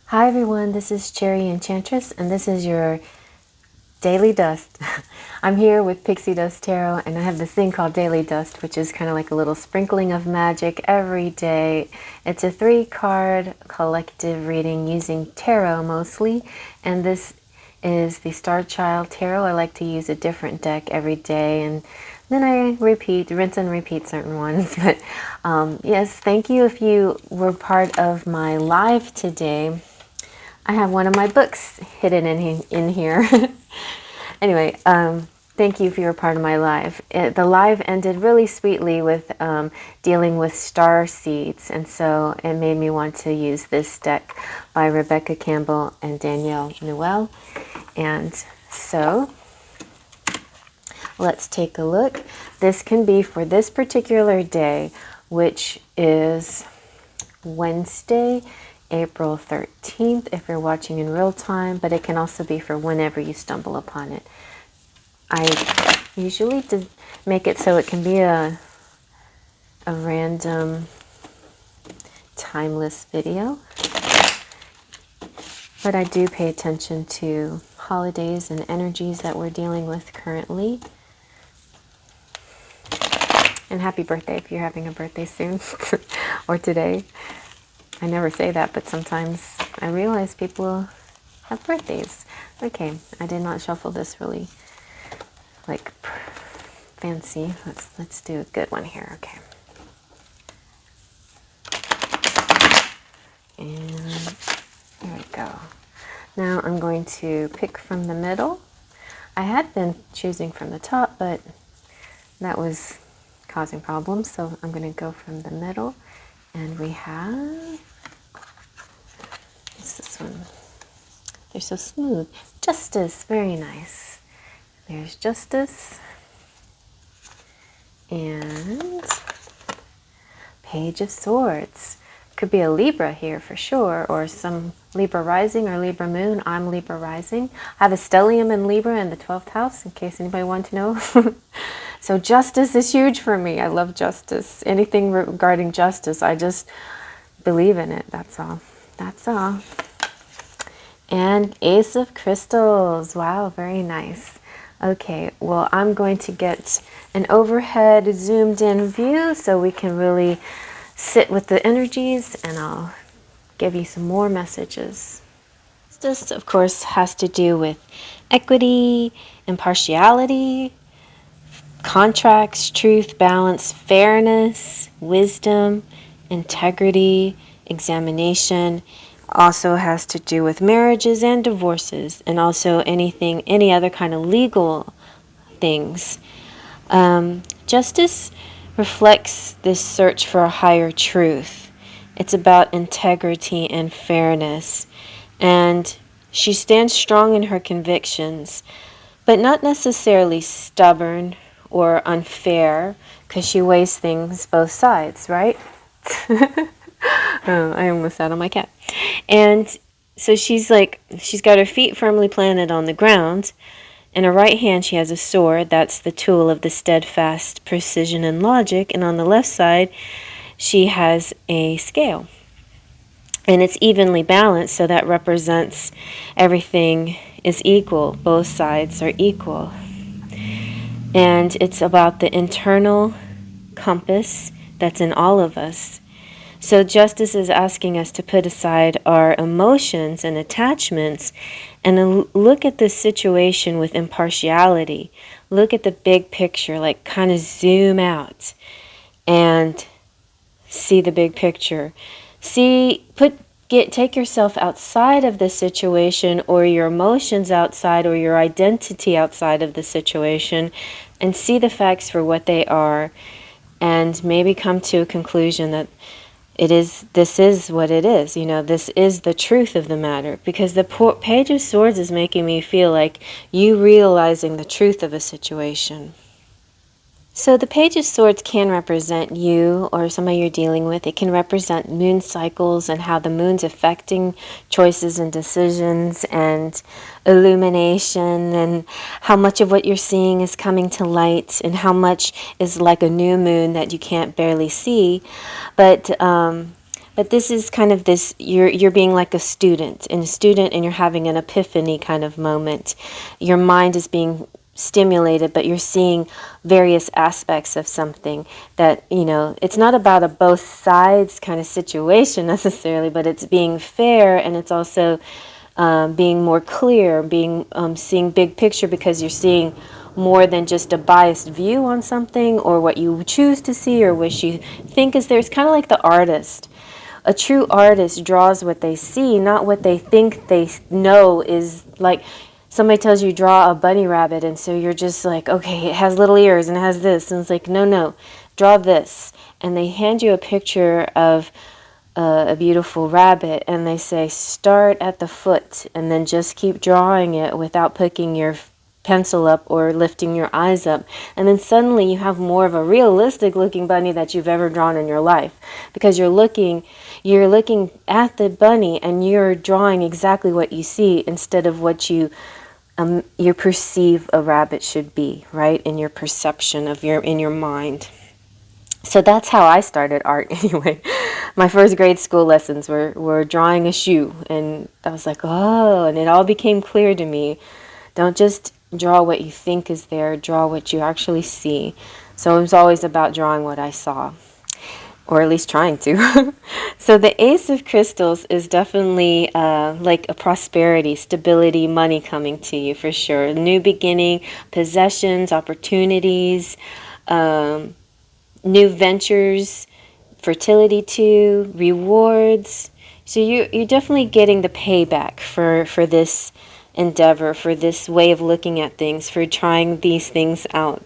Hi everyone, this is Cherry Enchantress, and this is your Daily Dust. I'm here with Pixie Dust Tarot, and I have this thing called Daily Dust, which is kind of like a little sprinkling of magic every day. It's a 3-card collective reading using tarot mostly, and this is the Star Child Tarot. I like to use a different deck every day, and then I rinse and repeat certain ones. But yes, thank you if you were part of my live today. I have one of my books hidden in here. Anyway, thank you if you were part of my live. The live ended really sweetly with dealing with star seeds, and so it made me want to use this deck by Rebecca Campbell and Danielle Newell. And so let's take a look. This can be for this particular day, which is Wednesday, April 13th if you're watching in real time, but it can also be for whenever you stumble upon it. I usually make it so it can be a random timeless video, but I do pay attention to holidays and energies that we're dealing with currently. And happy birthday if you're having a birthday soon or today. I never say that, but sometimes I realize people have birthdays. Okay, I did not shuffle this really like fancy. Let's do a good one here. Okay. And there we go. Now I'm going to pick from the middle. I had been choosing from the top, but that was causing problems, so I'm going to go from the middle. And we have, what's this one? They're so smooth. Justice, very nice. There's Justice. And Page of Swords. Could be a Libra here for sure, or some Libra rising or Libra moon. I'm Libra rising. I have a stellium in Libra in the 12th house, in case anybody wanted to know. So justice is huge for me. I love justice. Anything regarding justice, I just believe in it. That's all. That's all. And Ace of Crystals. Wow, very nice. Okay, well, I'm going to get an overhead zoomed in view so we can really sit with the energies, and I'll give you some more messages. This, of course, has to do with equity, impartiality, contracts, truth, balance, fairness, wisdom, integrity, examination. Also has to do with marriages and divorces, and also any other kind of legal things. Justice reflects this search for a higher truth. It's about integrity and fairness, and she stands strong in her convictions, but not necessarily stubborn or unfair, because she weighs things both sides, right? I almost sat on my cat. And so she's got her feet firmly planted on the ground. In her right hand, she has a sword. That's the tool of the steadfast precision and logic. And on the left side, she has a scale. And it's evenly balanced, so that represents everything is equal. Both sides are equal. And it's about the internal compass that's in all of us. So justice is asking us to put aside our emotions and attachments and look at the situation with impartiality. Look at the big picture, like kind of zoom out and see the big picture. Take yourself outside of the situation, or your emotions outside, or your identity outside of the situation, and see the facts for what they are, and maybe come to a conclusion that this is what it is. This is the truth of the matter, because the Page of Swords is making me feel like you realizing the truth of a situation. So the Page of Swords can represent you or somebody you're dealing with. It can represent moon cycles and how the moon's affecting choices and decisions and illumination, and how much of what you're seeing is coming to light and how much is like a new moon that you can't barely see. But But this is kind of this, you're being like a student, and you're having an epiphany kind of moment. Your mind is being stimulated, but you're seeing various aspects of something that, it's not about a both sides kind of situation necessarily, but it's being fair, and it's also being more clear, being seeing big picture, because you're seeing more than just a biased view on something, or what you choose to see, or what you think is there. It's kind of like the artist. A true artist draws what they see, not what they think they know is like. Somebody tells you draw a bunny rabbit, and so you're just like, okay, it has little ears and it has this, and it's like, no, draw this. And they hand you a picture of a beautiful rabbit, and they say, start at the foot, and then just keep drawing it without picking your pencil up or lifting your eyes up. And then suddenly you have more of a realistic looking bunny that you've ever drawn in your life, because you're looking at the bunny and you're drawing exactly what you see, instead of what you perceive a rabbit should be, right? In your perception of in your mind. So that's how I started art anyway. My first grade school lessons were drawing a shoe, and I was like, oh, and it all became clear to me. Don't just draw what you think is there, draw what you actually see. So it was always about drawing what I saw, or at least trying to. So the Ace of Crystals is definitely like a prosperity, stability, money coming to you for sure. A new beginning, possessions, opportunities, new ventures, fertility too, rewards. So you're definitely getting the payback for this endeavor, for this way of looking at things, for trying these things out,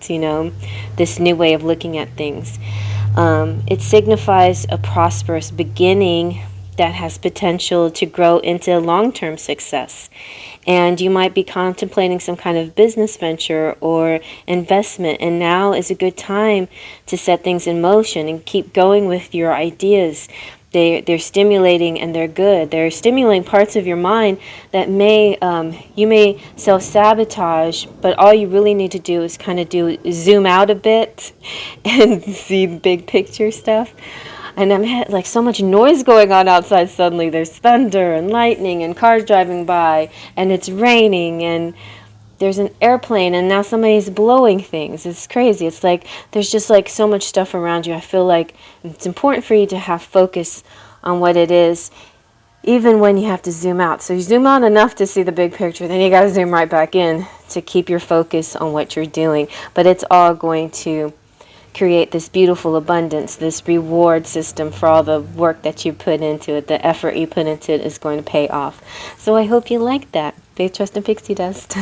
this new way of looking at things. It signifies a prosperous beginning that has potential to grow into long-term success. And you might be contemplating some kind of business venture or investment, and now is a good time to set things in motion and keep going with your ideas. They're stimulating, and they're good. They're stimulating parts of your mind that you may self-sabotage, but all you really need to do is kind of zoom out a bit and see the big picture stuff. And I'm had like so much noise going on outside suddenly. There's thunder and lightning and cars driving by, and it's raining, and there's an airplane, and now somebody's blowing things. It's crazy. It's like there's just like so much stuff around you. I feel like it's important for you to have focus on what it is, even when you have to zoom out. So you zoom out enough to see the big picture, then you got to zoom right back in to keep your focus on what you're doing. But it's all going to create this beautiful abundance, this reward system for all the work that you put into it. The effort you put into it is going to pay off. So I hope you like that. Faith, Trust, and Pixie Dust.